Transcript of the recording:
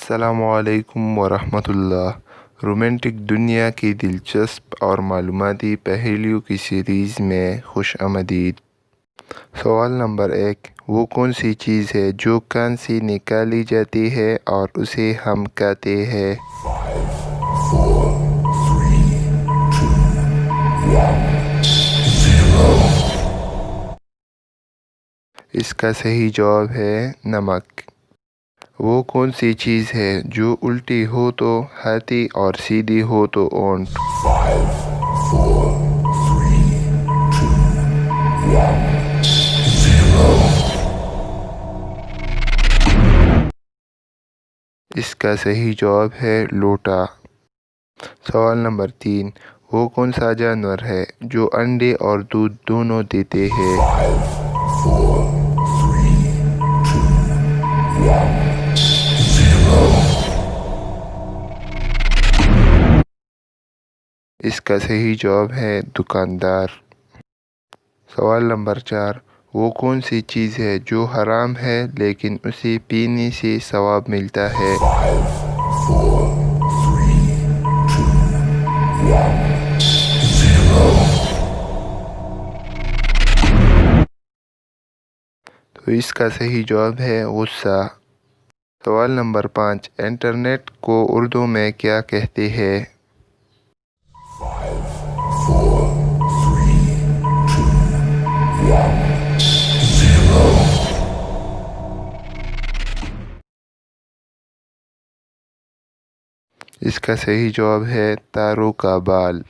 السلام علیکم ورحمۃ اللہ۔ رومانٹک دنیا کی دلچسپ اور معلوماتی پہلوؤں کی سیریز میں خوش آمدید۔ سوال نمبر 1، وہ کون سی چیز ہے جو کان سے نکالی جاتی ہے اور اسے ہم کہتے ہیں؟ اس کا صحیح جواب ہے نمک۔ وہ کون سی چیز ہے جو الٹی ہو تو ہاتھی اور سیدھی ہو تو اونٹ؟ اس کا صحیح جواب ہے لوٹا۔ سوال نمبر 3، وہ کون سا جانور ہے جو انڈے اور دودھ دونوں دیتے ہیں؟ اس کا صحیح جواب ہے دکاندار۔ سوال نمبر 4، وہ کون سی چیز ہے جو حرام ہے لیکن اسے پینے سے ثواب ملتا ہے؟ تو اس کا صحیح جواب ہے غصہ۔ سوال نمبر 5، انٹرنیٹ کو اردو میں کیا کہتے ہیں؟ اس کا صحیح جواب ہے تاروں کا بال۔